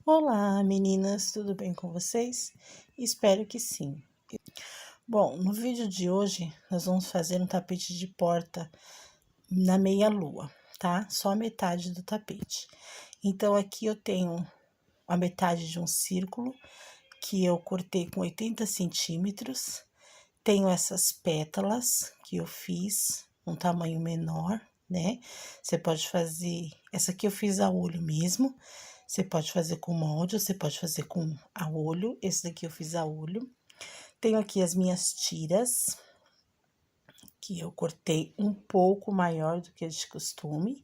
Olá, meninas, tudo bem com vocês? Espero que sim. Bom, no vídeo de hoje nós vamos fazer um tapete de porta na meia-lua, tá? Só a metade do tapete. Então, aqui eu tenho a metade de um círculo que eu cortei com 80 centímetros. Tenho essas pétalas que eu fiz um tamanho menor, né? Você pode fazer, essa aqui eu fiz a olho mesmo. Você pode fazer com molde, você pode fazer com a olho. Esse daqui eu fiz a olho. Tenho aqui as minhas tiras, que eu cortei um pouco maior do que de costume,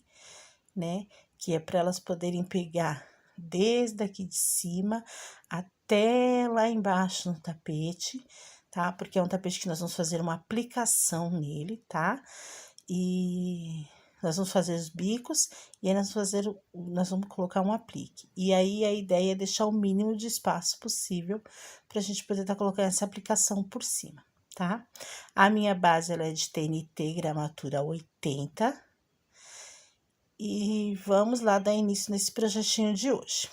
né? Que é para elas poderem pegar desde aqui de cima até lá embaixo no tapete, tá? Porque é um tapete que nós vamos fazer uma aplicação nele, tá? E nós vamos fazer os bicos e aí nós vamos colocar um aplique. E aí a ideia é deixar o mínimo de espaço possível pra gente poder estar colocando essa aplicação por cima, tá? A minha base ela é de TNT gramatura 80. E vamos lá dar início nesse projetinho de hoje.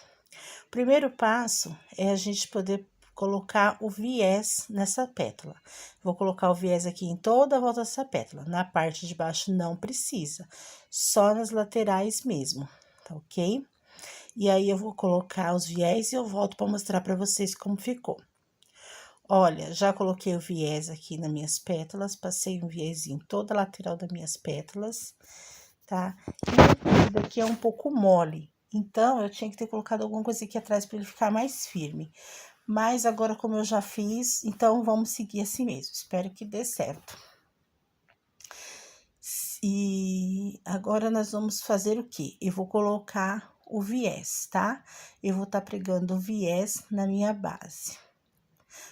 O primeiro passo é a gente poder colocar o viés nessa pétala. Vou colocar o viés aqui em toda a volta dessa pétala. Na parte de baixo não precisa, só nas laterais mesmo, tá ok? E aí, eu vou colocar os viés e eu volto para mostrar para vocês como ficou. Olha, já coloquei o viés aqui nas minhas pétalas, passei um viés em toda a lateral das minhas pétalas, tá? E esse daqui é um pouco mole, então eu tinha que ter colocado alguma coisa aqui atrás para ele ficar mais firme. Mas agora, como eu já fiz, então vamos seguir assim mesmo. Espero que dê certo. E agora nós vamos fazer o quê? Eu vou colocar o viés, tá? Eu vou estar pregando o viés na minha base.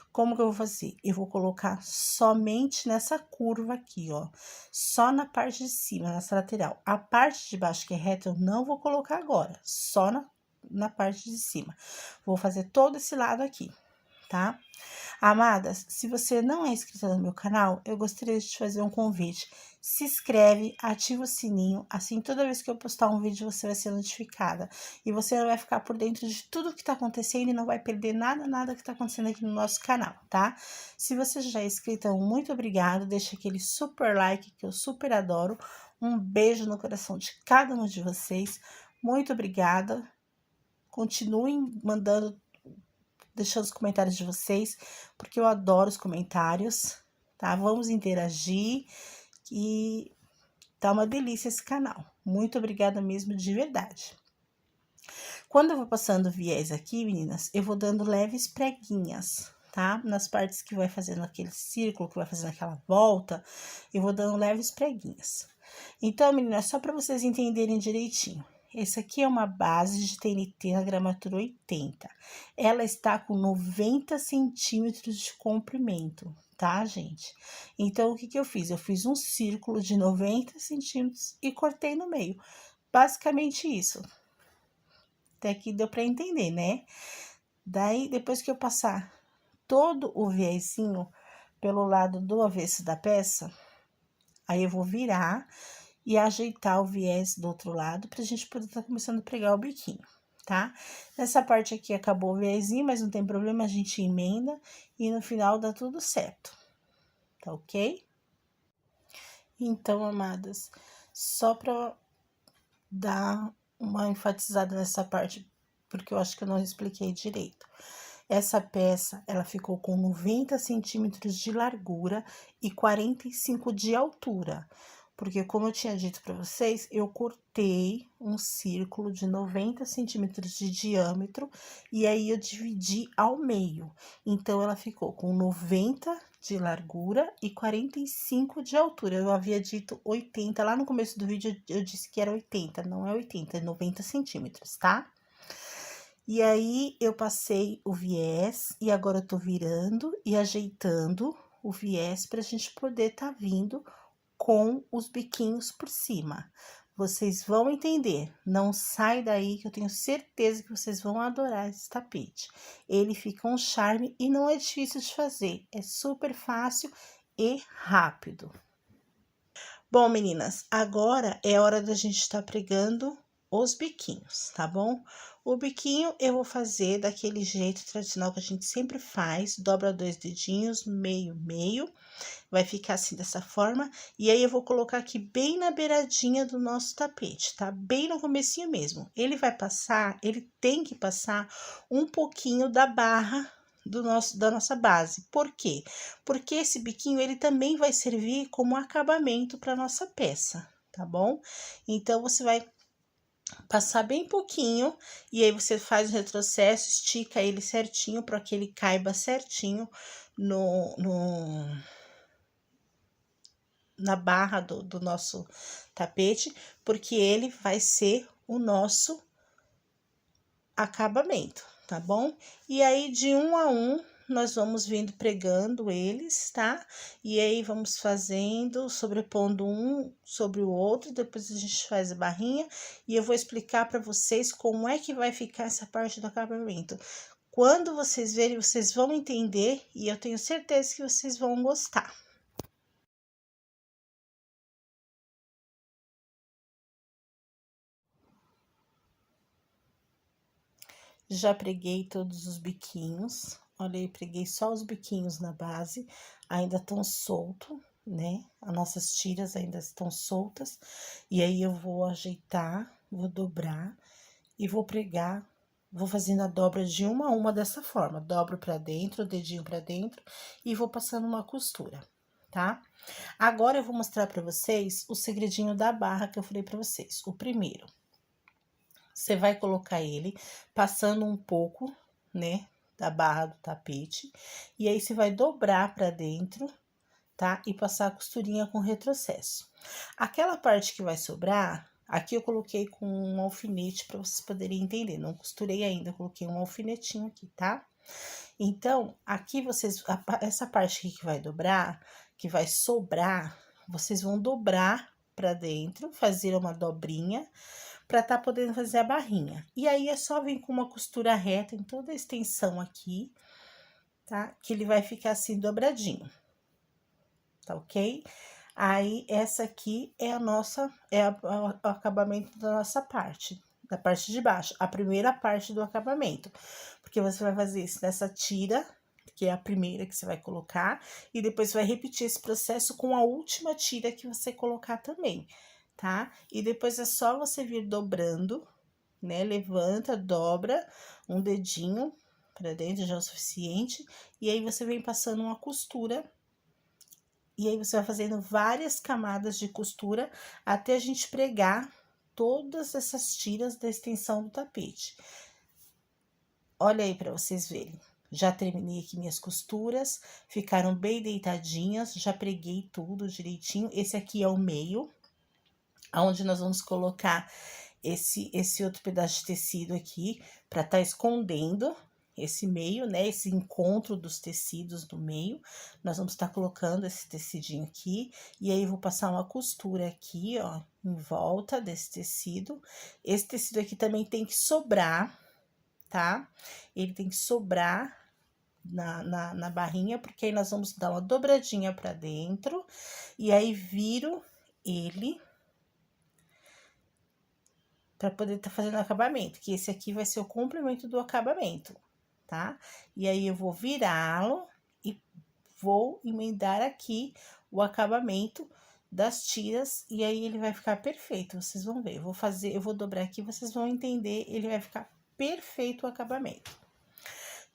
Como que eu vou fazer? Eu vou colocar somente nessa curva aqui, ó. Só na parte de cima, nessa lateral. A parte de baixo que é reta eu não vou colocar agora, só na parte de cima. Vou fazer todo esse lado aqui, tá? Amadas, se você não é inscrita no meu canal, eu gostaria de te fazer um convite. Se inscreve, ativa o sininho, assim toda vez que eu postar um vídeo você vai ser notificada. E você vai ficar por dentro de tudo que tá acontecendo e não vai perder nada que tá acontecendo aqui no nosso canal, tá? Se você já é inscrita, muito obrigado, deixa aquele super like que eu super adoro. Um beijo no coração de cada um de vocês, muito obrigada. Continuem mandando, deixando os comentários de vocês, porque eu adoro os comentários, tá? Vamos interagir e tá uma delícia esse canal. Muito obrigada mesmo, de verdade. Quando eu vou passando viés aqui, meninas, eu vou dando leves preguinhas, tá? Nas partes que vai fazendo aquele círculo, que vai fazendo aquela volta, eu vou dando leves preguinhas. Então, meninas, só para vocês entenderem direitinho. Esse aqui é uma base de TNT na gramatura 80. Ela está com 90 centímetros de comprimento, tá, gente? Então, o que que eu fiz? Eu fiz um círculo de 90 centímetros e cortei no meio. Basicamente isso. Até aqui deu para entender, né? Daí, depois que eu passar todo o viésinho pelo lado do avesso da peça, aí eu vou virar e ajeitar o viés do outro lado pra gente poder estar começando a pregar o biquinho, tá? Nessa parte aqui acabou o viésinho, mas não tem problema, a gente emenda e no final dá tudo certo, tá ok? Então, amadas, só pra dar uma enfatizada nessa parte, porque eu acho que eu não expliquei direito. Essa peça, ela ficou com 90 centímetros de largura e 45 de altura. Porque, como eu tinha dito para vocês, eu cortei um círculo de 90 centímetros de diâmetro e aí eu dividi ao meio. Então, ela ficou com 90 de largura e 45 de altura. Eu havia dito 80, lá no começo do vídeo eu disse que era 80, não é 80, é 90 centímetros, tá? E aí, eu passei o viés e agora eu tô virando e ajeitando o viés pra gente poder tá vindo com os biquinhos por cima. Vocês vão entender, não sai daí que eu tenho certeza que vocês vão adorar esse tapete. Ele fica um charme e não é difícil de fazer, é super fácil e rápido. Bom, meninas, agora é hora da gente estar pregando os biquinhos, tá bom? O biquinho eu vou fazer daquele jeito tradicional que a gente sempre faz, dobra 2 dedinhos, meio, meio, vai ficar assim dessa forma, e aí eu vou colocar aqui bem na beiradinha do nosso tapete, tá? Bem no comecinho mesmo. Ele vai passar, ele tem que passar um pouquinho da barra da nossa base. Por quê? Porque esse biquinho, ele também vai servir como acabamento para nossa peça, tá bom? Então, você vai passar bem pouquinho, e aí você faz o retrocesso, estica ele certinho para que ele caiba certinho na barra do nosso tapete, porque ele vai ser o nosso acabamento, tá bom? E aí, de um a um, nós vamos vindo pregando eles, tá? E aí, vamos fazendo, sobrepondo um sobre o outro, depois a gente faz a barrinha, e eu vou explicar para vocês como é que vai ficar essa parte do acabamento. Quando vocês verem, vocês vão entender, e eu tenho certeza que vocês vão gostar. Já preguei todos os biquinhos. Olha aí, preguei só os biquinhos na base. Ainda estão soltos, né? As nossas tiras ainda estão soltas. E aí, eu vou ajeitar, vou dobrar e vou pregar. Vou fazendo a dobra de uma a uma dessa forma. Dobro pra dentro, o dedinho pra dentro e vou passando uma costura, tá? Agora, eu vou mostrar pra vocês o segredinho da barra que eu falei pra vocês. O primeiro. Você vai colocar ele passando um pouco, né, da barra do tapete. E aí, você vai dobrar pra dentro, tá? E passar a costurinha com retrocesso. Aquela parte que vai sobrar, aqui eu coloquei com um alfinete pra vocês poderem entender. Não costurei ainda, coloquei um alfinetinho aqui, tá? Então, aqui vocês, essa parte aqui que vai dobrar, que vai sobrar, vocês vão dobrar pra dentro, fazer uma dobrinha para tá podendo fazer a barrinha. E aí, é só vir com uma costura reta em toda a extensão aqui, tá? Que ele vai ficar assim dobradinho, tá ok? Aí, essa aqui é a nossa, o acabamento da nossa parte, da parte de baixo, a primeira parte do acabamento. Porque você vai fazer isso nessa tira, que é a primeira que você vai colocar, e depois vai repetir esse processo com a última tira que você colocar também, tá? E depois é só você vir dobrando, né? Levanta, dobra um dedinho pra dentro, já é o suficiente, e aí você vem passando uma costura, e aí você vai fazendo várias camadas de costura até a gente pregar todas essas tiras da extensão do tapete. Olha aí para vocês verem. Já terminei aqui minhas costuras, ficaram bem deitadinhas, já preguei tudo direitinho. Esse aqui é o meio, aonde nós vamos colocar esse outro pedaço de tecido aqui, para tá escondendo esse meio, né? Esse encontro dos tecidos do meio. Nós vamos estar colocando esse tecidinho aqui, e aí eu vou passar uma costura aqui, ó, em volta desse tecido. Esse tecido aqui também tem que sobrar, tá? Ele tem que sobrar na barrinha, porque aí nós vamos dar uma dobradinha pra dentro, e aí viro ele para poder tá fazendo o acabamento, que esse aqui vai ser o complemento do acabamento, tá? E aí, eu vou virá-lo e vou emendar aqui o acabamento das tiras, e aí ele vai ficar perfeito, vocês vão ver. Eu vou dobrar aqui, vocês vão entender, ele vai ficar perfeito o acabamento.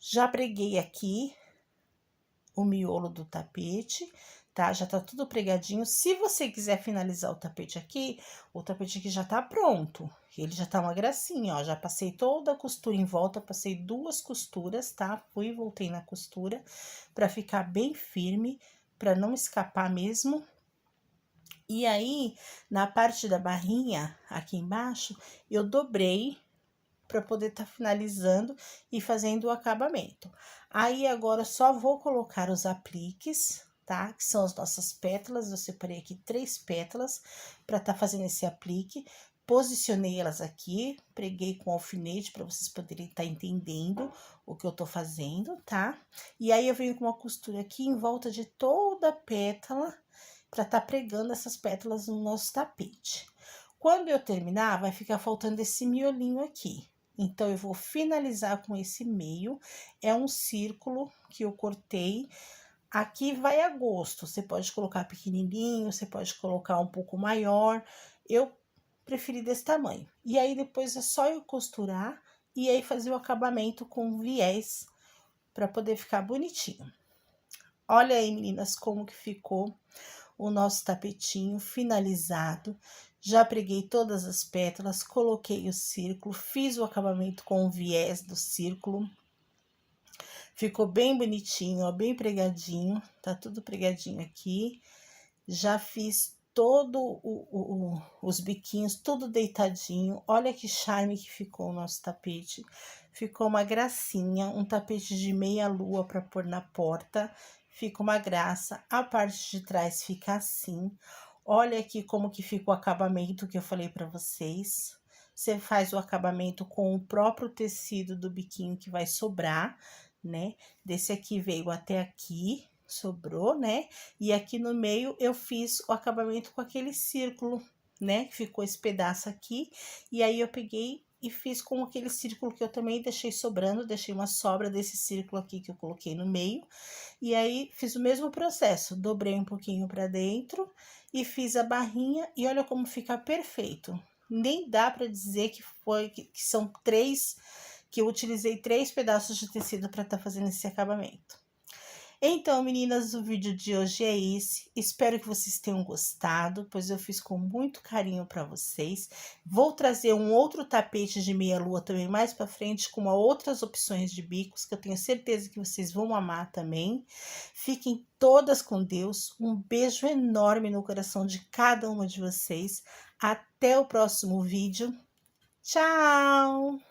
Já preguei aqui o miolo do tapete, tá? Já tá tudo pregadinho. Se você quiser finalizar o tapete aqui já tá pronto. Ele já tá uma gracinha, ó. Já passei toda a costura em volta, passei 2 costuras, tá? Fui e voltei na costura pra ficar bem firme, pra não escapar mesmo. E aí, na parte da barrinha, aqui embaixo, eu dobrei para poder tá finalizando e fazendo o acabamento. Aí, agora, só vou colocar os apliques, tá? Que são as nossas pétalas. Eu separei aqui 3 pétalas para tá fazendo esse aplique. Posicionei elas aqui, preguei com alfinete para vocês poderem estar entendendo o que eu tô fazendo, tá? E aí, eu venho com uma costura aqui em volta de toda a pétala para tá pregando essas pétalas no nosso tapete. Quando eu terminar, vai ficar faltando esse miolinho aqui. Então, eu vou finalizar com esse meio. É um círculo que eu cortei. Aqui vai a gosto. Você pode colocar pequenininho, você pode colocar um pouco maior. Eu preferi desse tamanho. E aí, depois é só eu costurar e aí fazer o acabamento com viés para poder ficar bonitinho. Olha aí, meninas, como que ficou o nosso tapetinho finalizado. Já preguei todas as pétalas, coloquei o círculo, fiz o acabamento com o viés do círculo. Ficou bem bonitinho, ó, bem pregadinho, tá tudo pregadinho aqui. Já fiz todo os biquinhos, tudo deitadinho. Olha que charme que ficou o nosso tapete. Ficou uma gracinha, um tapete de meia lua para pôr na porta. Fica uma graça. A parte de trás fica assim. Olha aqui como que fica o acabamento que eu falei para vocês. Você faz o acabamento com o próprio tecido do biquinho que vai sobrar, né? Desse aqui veio até aqui, sobrou, né? E aqui no meio eu fiz o acabamento com aquele círculo, né? Que ficou esse pedaço aqui. E aí eu peguei e fiz com aquele círculo que eu também deixei sobrando, deixei uma sobra desse círculo aqui que eu coloquei no meio. E aí fiz o mesmo processo, dobrei um pouquinho para dentro e fiz a barrinha e olha como fica perfeito. Nem dá para dizer que são que eu utilizei 3 pedaços de tecido para estar fazendo esse acabamento. Então, meninas, o vídeo de hoje é esse. Espero que vocês tenham gostado, pois eu fiz com muito carinho para vocês. Vou trazer um outro tapete de meia-lua também mais para frente, com outras opções de bicos, que eu tenho certeza que vocês vão amar também. Fiquem todas com Deus. Um beijo enorme no coração de cada uma de vocês. Até o próximo vídeo. Tchau!